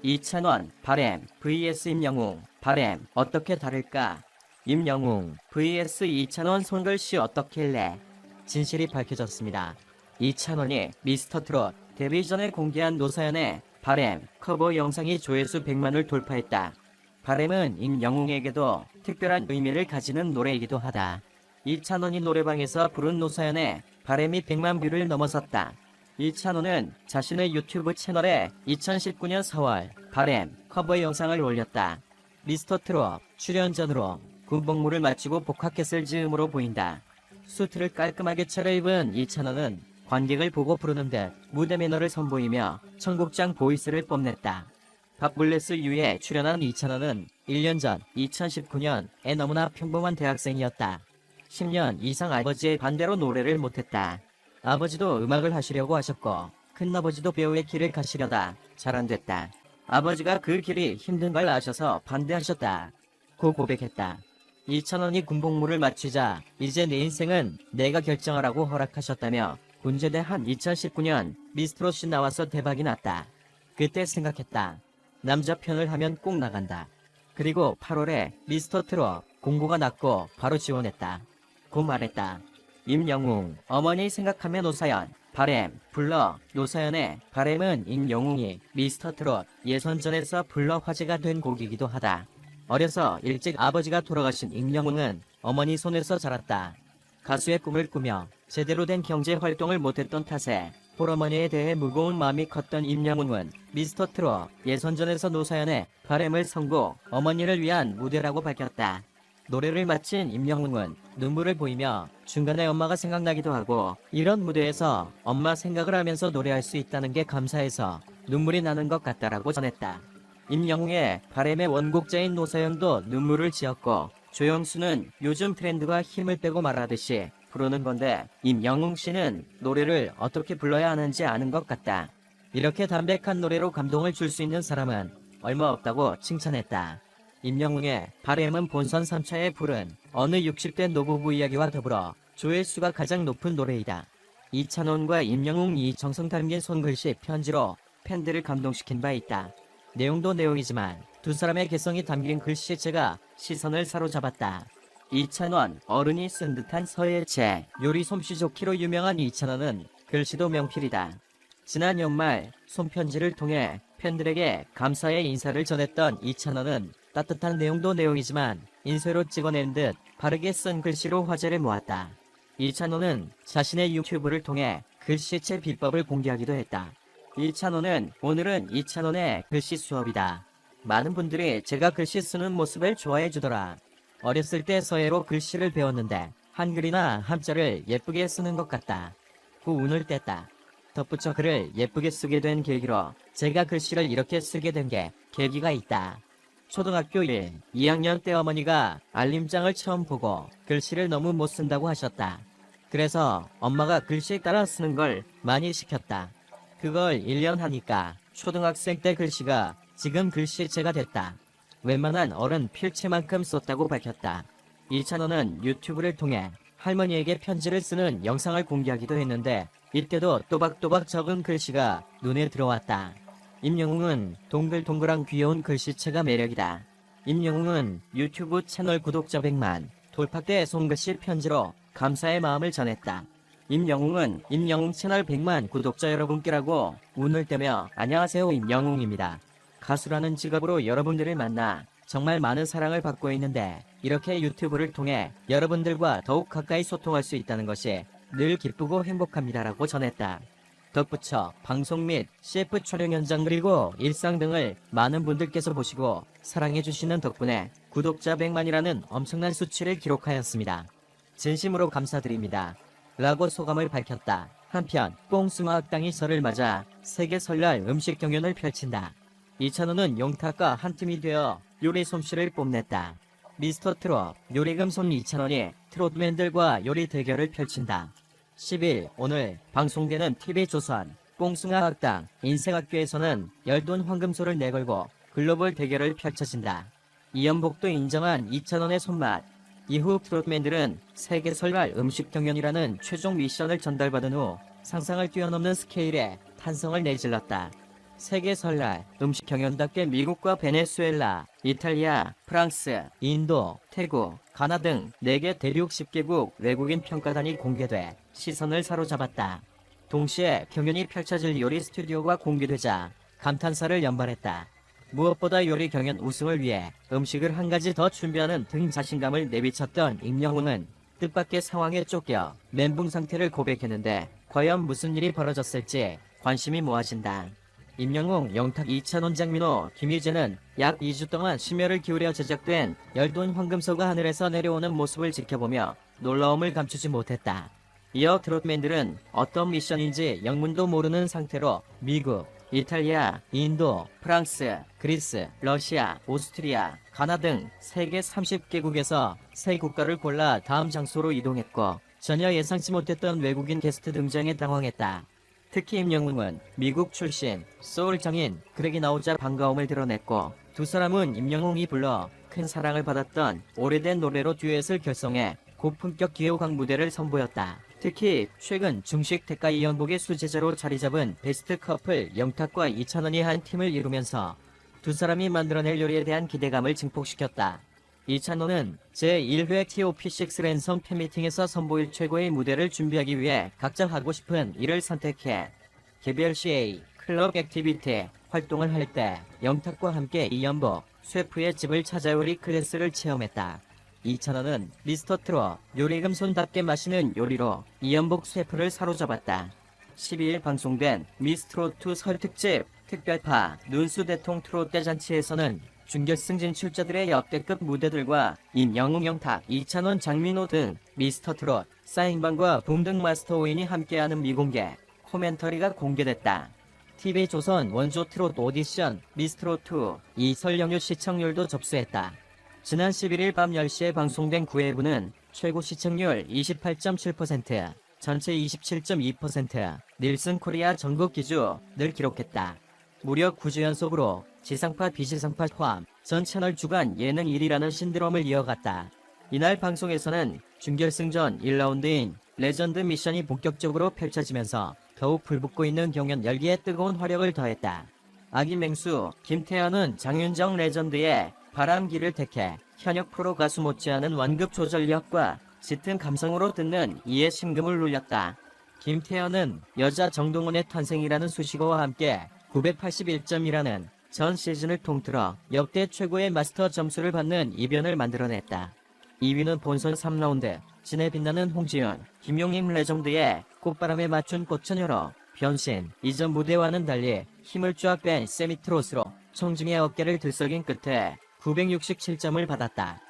이찬원, 바램, vs 임영웅, 바램, 어떻게 다를까? 임영웅, vs 이찬원 손글씨 어떻길래? 진실이 밝혀졌습니다. 이찬원이 미스터트롯 데뷔 전에 공개한 노사연의 바램 커버 영상이 조회수 100만을 돌파했다. 바램은 임영웅에게도 특별한 의미를 가지는 노래이기도 하다. 이찬원이 노래방에서 부른 노사연의 바램이 100만 뷰를 넘어섰다. 이찬원은 자신의 유튜브 채널에 2019년 4월 바램 커버 영상을 올렸다. 미스터트롯 출연 전으로 군복무를 마치고 복학했을 즈음으로 보인다. 수트를 깔끔하게 차려입은 이찬원은 관객을 보고 부르는 듯 무대 매너를 선보이며 청국장 보이스를 뽐냈다. 밥블레스 U에 출연한 이찬원은 1년 전 2019년에 너무나 평범한 대학생이었다. 10년 이상 아버지의 반대로 노래를 못했다. 아버지도 음악을 하시려고 하셨고 큰아버지도 배우의 길을 가시려다 잘 안됐다. 아버지가 그 길이 힘든 걸 아셔서 반대하셨다. 고 고백했다. 이찬원이 군복무를 마치자 이제 내 인생은 내가 결정하라고 허락하셨다며 군제대 한 2019년 미스트롯이 나와서 대박이 났다. 그때 생각했다. 남자 편을 하면 꼭 나간다. 그리고 8월에 미스터트롯 공고가 났고 바로 지원했다. 고 말했다. 임영웅, 어머니 생각하면 노사연, 바램, 불러, 노사연의 바램은 임영웅이 미스터트롯 예선전에서 불러 화제가 된 곡이기도 하다. 어려서 일찍 아버지가 돌아가신 임영웅은 어머니 손에서 자랐다. 가수의 꿈을 꾸며 제대로 된 경제 활동을 못했던 탓에 홀어머니에 대해 무거운 마음이 컸던 임영웅은 미스터트롯 예선전에서 노사연의 바램을 선고 어머니를 위한 무대라고 밝혔다. 노래를 마친 임영웅은 눈물을 보이며 중간에 엄마가 생각나기도 하고 이런 무대에서 엄마 생각을 하면서 노래할 수 있다는 게 감사해서 눈물이 나는 것 같다라고 전했다. 임영웅의 바램의 원곡자인 노사연도 눈물을 지었고 조영수는 요즘 트렌드가 힘을 빼고 말하듯이 부르는 건데 임영웅 씨는 노래를 어떻게 불러야 하는지 아는 것 같다. 이렇게 담백한 노래로 감동을 줄 수 있는 사람은 얼마 없다고 칭찬했다. 임영웅의 바램은 본선 3차에 부른 어느 60대 노부부 이야기와 더불어 조회수가 가장 높은 노래이다. 이찬원과 임영웅이 정성 담긴 손글씨 편지로 팬들을 감동시킨 바 있다. 내용도 내용이지만 두 사람의 개성이 담긴 글씨체가 시선을 사로잡았다. 이찬원, 어른이 쓴 듯한 서예체, 요리 솜씨 좋기로 유명한 이찬원은 글씨도 명필이다. 지난 연말 손편지를 통해 팬들에게 감사의 인사를 전했던 이찬원은 따뜻한 내용도 내용이지만 인쇄로 찍어낸 듯 바르게 쓴 글씨로 화제를 모았다. 이찬원은 자신의 유튜브를 통해 글씨체 비법을 공개하기도 했다. 이찬원은 오늘은 이찬원의 글씨 수업이다. 많은 분들이 제가 글씨 쓰는 모습을 좋아해 주더라. 어렸을 때 서예로 글씨를 배웠는데 한글이나 함자를 예쁘게 쓰는 것 같다. 그 운을 뗐다. 덧붙여 글을 예쁘게 쓰게 된 계기로 제가 글씨를 이렇게 쓰게 된 게 계기가 있다. 초등학교 1, 2학년 때 어머니가 알림장을 처음 보고 글씨를 너무 못 쓴다고 하셨다. 그래서 엄마가 글씨 따라 쓰는 걸 많이 시켰다. 그걸 1년 하니까 초등학생 때 글씨가 지금 글씨체가 됐다. 웬만한 어른 필체만큼 썼다고 밝혔다. 이찬원은 유튜브를 통해 할머니에게 편지를 쓰는 영상을 공개하기도 했는데 이때도 또박또박 적은 글씨가 눈에 들어왔다. 임영웅은 동글동글한 귀여운 글씨체가 매력이다. 임영웅은 유튜브 채널 구독자 100만 돌파 때 손글씨 편지로 감사의 마음을 전했다. 임영웅은 임영웅 채널 100만 구독자 여러분께라고 운을 떼며 안녕하세요 임영웅입니다. 가수라는 직업으로 여러분들을 만나 정말 많은 사랑을 받고 있는데 이렇게 유튜브를 통해 여러분들과 더욱 가까이 소통할 수 있다는 것이 늘 기쁘고 행복합니다라고 전했다. 덧붙여 방송 및 CF 촬영 현장 그리고 일상 등을 많은 분들께서 보시고 사랑해주시는 덕분에 구독자 100만이라는 엄청난 수치를 기록하였습니다. 진심으로 감사드립니다. 라고 소감을 밝혔다. 한편 뽕숭아 학당이 설을 맞아 세계 설날 음식 경연을 펼친다. 이찬원은 용탁과 한 팀이 되어 요리 솜씨를 뽐냈다. 미스터트롯 요리금손 이찬원이 트롯맨들과 요리 대결을 펼친다. 10일 오늘 방송되는 TV조선 뽕숭아 학당 인생학교에서는 열돈 황금소를 내걸고 글로벌 대결을 펼쳐진다. 이연복도 인정한 이찬원의 손맛. 이후 트롯맨들은 세계 설날 음식 경연이라는 최종 미션을 전달받은 후 상상을 뛰어넘는 스케일의 탄성을 내질렀다. 세계 설날 음식 경연답게 미국과 베네수엘라, 이탈리아, 프랑스, 인도, 태국, 가나 등 4개 대륙 10개국 외국인 평가단이 공개돼 시선을 사로잡았다. 동시에 경연이 펼쳐질 요리 스튜디오가 공개되자 감탄사를 연발했다. 무엇보다 요리 경연 우승을 위해 음식을 한 가지 더 준비하는 등 자신감을 내비쳤던 임영웅은 뜻밖의 상황에 쫓겨 멘붕 상태를 고백했는데 과연 무슨 일이 벌어졌을지 관심이 모아진다. 임영웅, 영탁, 이찬원, 장민호, 김희재는 약 2주 동안 심혈을 기울여 제작된 열돈 황금소가 하늘에서 내려오는 모습을 지켜보며 놀라움을 감추지 못했다. 이어 트롯맨들은 어떤 미션인지 영문도 모르는 상태로 미국, 이탈리아, 인도, 프랑스, 그리스, 러시아, 오스트리아, 가나 등 세계 30개국에서 세 국가를 골라 다음 장소로 이동했고 전혀 예상치 못했던 외국인 게스트 등장에 당황했다. 특히 임영웅은 미국 출신 소울 장인 그렉이 나오자 반가움을 드러냈고 두 사람은 임영웅이 불러 큰 사랑을 받았던 오래된 노래로 듀엣을 결성해 고품격 기호강 무대를 선보였다. 특히 최근 중식 대가 이연복의 수제자로 자리잡은 베스트 커플 영탁과 이찬원이 한 팀을 이루면서 두 사람이 만들어낼 요리에 대한 기대감을 증폭시켰다. 이찬원은 제1회 TOP6 랜선 팬미팅에서 선보일 최고의 무대를 준비하기 위해 각자 하고 싶은 일을 선택해 개별 CA, 클럽 액티비티 활동을 할 때 영탁과 함께 이연복 셰프의 집을 찾아 요리 클래스를 체험했다. 이찬원은 미스터 트롯 요리금손답게 마시는 요리로 이연복 셰프를 사로잡았다. 12일 방송된 미스트롯2 설 특집 특별파 눈수대통 트롯 대잔치에서는 준결승 진출자들의 역대급 무대들과 임영웅, 영탁, 이찬원, 장민호 등 미스터 트롯, 사인방과 붐 등 마스터 5인이 함께하는 미공개 코멘터리가 공개됐다. TV조선 원조 트롯 오디션 미스트롯2 이설 영유 시청률도 접수했다. 지난 11일 밤 10시에 방송된 9회부는 최고 시청률 28.7%, 전체 27.2%, 닐슨 코리아 전국 기준을 기록했다. 무려 9주 연속으로 지상파 비지상파 포함 전 채널 주간 예능 1위라는 신드롬을 이어갔다. 이날 방송에서는 준결승전 1라운드인 레전드 미션이 본격적으로 펼쳐지면서 더욱 불붙고 있는 경연 열기에 뜨거운 화력을 더했다. 아기 맹수 김태현은 장윤정 레전드의 바람기를 택해 현역 프로 가수 못지않은 완급 조절력과 짙은 감성으로 듣는 이의 심금을 울렸다. 김태현은 여자 정동원의 탄생이라는 수식어와 함께 981점이라는 전 시즌을 통틀어 역대 최고의 마스터 점수를 받는 이변을 만들어냈다. 2위는 본선 3라운드 진에 빛나는 홍지윤, 김용임 레전드의 꽃바람에 맞춘 꽃처녀로 변신. 이전 무대와는 달리 힘을 쫙 뺀 세미트롯으로 청중의 어깨를 들썩인 끝에 967점을 받았다.